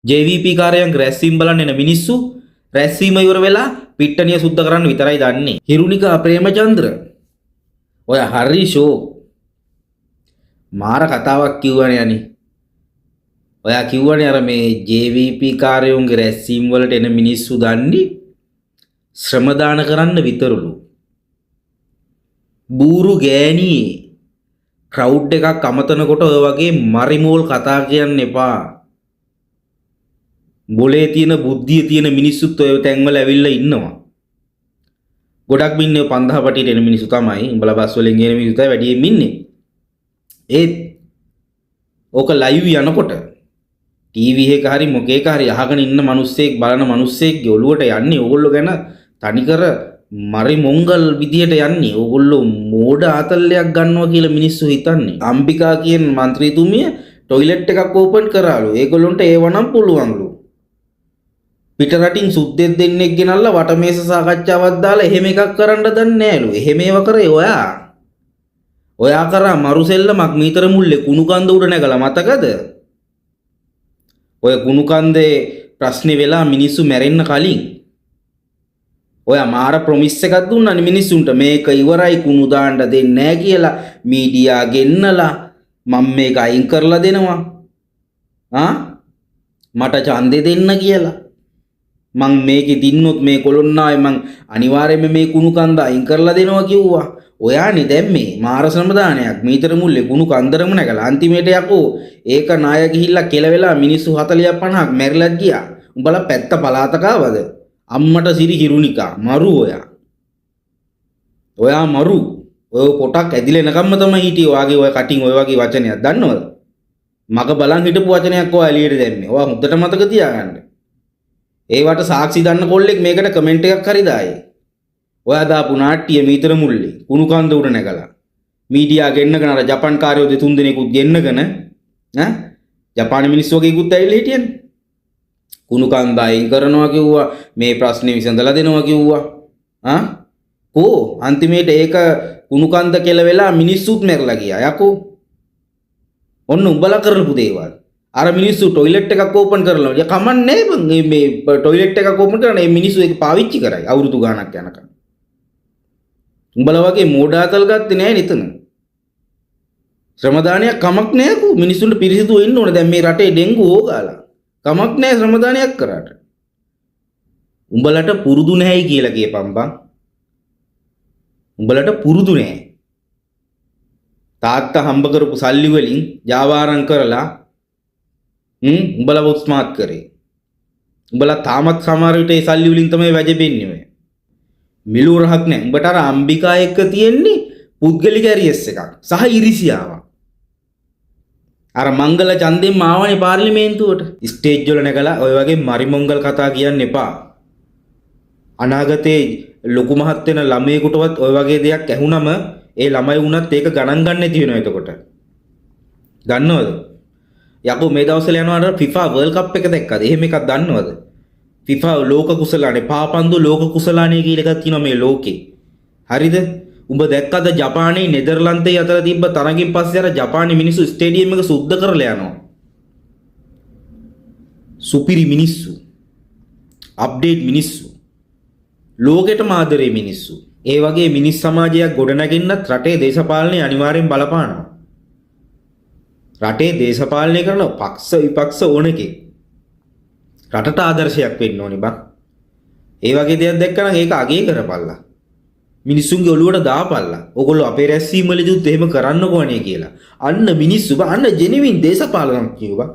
JVP කාර්යයන් රැස්වීම බලන්න එන මිනිස්සු රැස්වීම ඉවර වෙලා පිට්ටනිය සුද්ධ කරන්න විතරයි දන්නේ. හිරුනිකා ප්‍රේමචන්ද්‍ර ඔය හරි ෂෝ මාර කතාවක් කිව්වනේ අනි. ඔයා කිව්වනේ අර මේ JVP කාර්යයන්ගේ රැස්වීම වලට එන මිනිස්සු දන්නේ ශ්‍රම දාන කරන්න විතරලු. බූරු ගෑණි ක්‍රවුඩ් එකක් අමතනකොට ඔය වගේ මරිමෝල් කතා කියන්න එපා. බොලේ තියෙන බුද්ධිය තියෙන මිනිස්සුත් ඔය තැන්වල ඇවිල්ලා ඉන්නවා. ගොඩක් ඉන්නේ 50 පටියට එන මිනිස්සු තමයි. උඹලා බස් වලින් එන මිනිස්සු තමයි වැඩියෙන් ඉන්නේ. ඒත් ඕක ලයිව් යනකොට ටීවී එක හරි මොකේක හරි අහගෙන ඉන්න මිනිස්සෙක් බලන මිනිස්සෙක්ගේ ඔළුවට යන්නේ ඕගොල්ලෝ ගැන තනිකර මරි මොංගල් විදියට යන්නේ. ඕගොල්ලෝ මෝඩ ආතල්ලයක් ගන්නවා කියලා මිනිස්සු හිතන්නේ. අම්බිකා කියන മന്ത്രിතුමිය টয়ලට් එකක් ඕපන් කරාලු. ඒගොල්ලොන්ට ඒව නම් පුළුවන්ලු. පිට රටින් සුද්දෙක් දෙන්නෙක් ගෙනල්ලා වටමේස සාකච්ඡාවක් දාලා එහෙම එකක් කරන්න දන්නේ නෑලු. එහෙම ඒව කරේ ඔයා. ඔයා කරා මරු සෙල්ලමක් මීතර මුල්ලේ කුණු කන්ද උඩ නැගලා මතකද? ඔය කුණු කන්දේ ප්‍රශ්නේ වෙලා මිනිස්සු මැරෙන්න කලින් ඔයා මාර ප්‍රොමිස් එකක් දුන්නානේ මිනිස්සුන්ට මේක ඉවරයි කුණු දාන්න දෙන්නේ නෑ කියලා මීඩියා ගෙන්නලා මම මේක අයින් කරලා දෙනවා. මට ඡන්දේ දෙන්න කියලා. මං මේකේ දින්නොත් මේ කොළොන්නාවේ මං අනිවාර්යයෙන්ම මේ කුණු කන්ද අයින් කරලා දෙනවා කිව්වා. ඔයානේ දැන් මේ මාර සම්දානයක් මීටර මුල්ලේ කුණු කන්දරම නැගලා අන්තිමේට යකෝ ඒක නාය ගිහිල්ලා කෙලවෙලා මිනිස්සු 40 50ක් මැරිලා ගියා. උඹලා පැත්ත පලාතක ආවද? අම්මට සිරි හිරුනිකා මරු ඔයා. ඔයා මරු. ඔය පොටක් ඇදිලා එනකම්ම තමයි හිටියේ. ඔයාගේ ඔය කටින් ඔය වගේ වචනයක් දන්නවද? මග බලන් හිටපු වචනයක් ඔයා එළියට දැම්මේ. ඔයා හොඳට මතක තියාගන්න. ඒවට සාක්ෂි දන්න කොල්ලෙක් මේකට කමෙන්ට් එකක් හරි දායි. ඔයා දාපු නාට්‍ය මීතර මුල්ලේ කුණු කන්ද උඩ නැගලා මීඩියා ගෙන්නගෙන අර ජපාන් කාර්යෝ දෙතුන් දෙනෙකුත් ගෙන්නගෙන ජපාන මිනිස්සු වගේ ඉක්ුත් ඇවිල්ලා හිටියනේ. කුණු කන්ද අයින් කරනවා කිව්වා මේ ප්‍රශ්නේ විසඳලා දෙනවා කිව්වා. කෝ අන්තිමේට ඒක කුණු කන්ද කියලා වෙලා මිනිස්සුත් මැරලා ගියා යකෝ. ඔන්න උඹලා කරලපු දේවල්. අර මිනිස්සු টয়ලට් එකක් ඕපන් කරලා ය කමන්නේ මේ টয়ලට් එකක් ඕපන් කරන මේ මිනිස්සු ඒක පාවිච්චි කරයි අවුරුදු ගාණක් යනකම්. උඹලා වගේ මෝඩාතල් ගත්තේ නෑ නිතන. ශ්‍රම දානයක් කමක් නෑ කෝ මිනිස්සුන්ට පිරිසිදුව ඉන්න ඕනේ. දැන් මේ රටේ ඩෙන්ගු ඕගාලා. කමක් නෑ ශ්‍රම දානයක් කරාට. උඹලට පුරුදු නැහැයි කියලා කියපන් බං. උඹලට පුරුදු නෑ. තාත්තා හම්බ කරපු සල්ලි වලින් ජාවාරම් කරලා උඹලා උස්මාත් කරේ. උඹලා තාමත් සමහර විට ඒ සල්ලි වලින් තමයි වැජෙන්නේ ඔය. මිලු රහක් නැහැ. උඹට අර අම්බිකා එක්ක තියෙන්නේ පුද්ගලික ඇරියස් එකක් සහ ඉරිසියාවක්. අර මංගල ඡන්දෙන් ආවනේ පාර්ලිමේන්තුවට. ස්ටේජ් වල නැගලා ඔය වගේ මරිමංගල් කතා කියන්න එපා. අනාගතේ ලොකු මහත් වෙන ළමයෙකුටවත් ඔය වගේ දෙයක් ඇහුනම ඒ ළමයි වුණත් ඒක ගණන් ගන්න නැති වෙනවා එතකොට. ගන්නවද? යකෝ මේ දවස්වල යනවා FIFA World Cup එක දැක්කද? එහෙම එකක් දන්නවද? FIFA ලෝක කුසලානේ පාපන්දු ලෝක කුසලානේ කියලා එකක් තියෙනවා මේ ලෝකේ. හරිද? උඹ දැක්කද ජපානයේ නෙදර්ලන්තයේ අතර තිබ්බ තරගින් පස්සේ අර ජපානයේ මිනිස්සු ස්ටේඩියම් එක සුද්ධ කරලා යනවා. සුපිරි මිනිස්සු. අප්ඩේට් මිනිස්සු. ලෝකෙටම ආදරේ මිනිස්සු. ඒ වගේ මිනිස් සමාජයක් ගොඩනගින්නත් රටේ දේශපාලනය අනිවාර්යෙන් බලපානවා. රටේ දේශපාලනය කරන පක්ෂ විපක්ෂ ඕනකේ රටට ආදර්ශයක් වෙන්න ඕනේ බං. ඒ වගේ දෙයක් දැක්කනම් ඒක අගේ කරපල්ලා. මිනිස්සුන්ගේ ඔළුවට දාපල්ලා. ඕගොල්ලෝ අපේ රැස්වීම වලදීත් එහෙම කරන්නකෝ අනේ කියලා. අන්න මිනිස්සු බං අන්න ජෙනුවින් දේශපාලනක් කියුවා.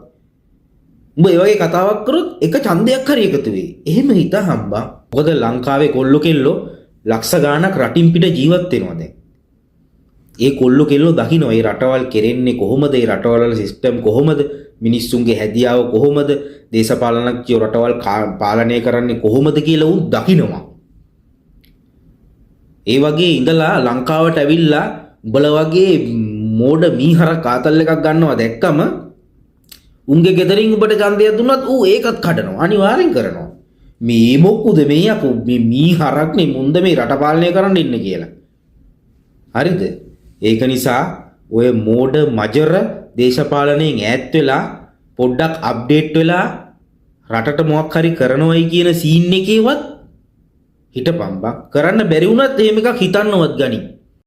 උඹ ඒ වගේ කතාවක් කරොත් එක ඡන්දයක් හරි එකතු වෙයි. එහෙම හිතහම්බා. මොකද ලංකාවේ කොල්ලෝ කෙල්ලෝ ලක්ෂ ගාණක් රටින් පිට ජීවත් වෙනවා දැන්. ඒ කොල්ලෝ කෙල්ලෝ දකින්න ඒ රටවල් කෙරෙන්නේ කොහොමද? ඒ රටවල සිස්ටම් කොහොමද? මිනිස්සුන්ගේ හැදියාව කොහොමද? දේශපාලනඥයෝ රටවල් පාලනය කරන්නේ කොහොමද කියලා උන් දකින්නවා. ඒ වගේ ඉඳලා ලංකාවට ඇවිල්ලා උඹලා වගේ මෝඩ මීහරක් ආතල් එකක් ගන්නවා දැක්කම උන්ගේ ගෙදරින් උඹට ඡන්දයක් දුන්නත් ඌ ඒකත් කඩනවා. අනිවාර්යෙන් කරනවා. මේ මොකුද මේ අපු මේ මීහරක් නේ මුන්ද මේ රට පාලනය කරන්න ඉන්නේ කියලා. හරිද? ඒක නිසා ඔය මෝඩ මජර දේශපාලනයෙන් ඈත් වෙලා පොඩ්ඩක් අප්ඩේට් වෙලා රටට මොකක් හරි කරනවයි කියන සීන් එකේවත් හිටපන් බං. කරන්න බැරි වුණත් එහෙම එකක් හිතන්නවත් ගනි.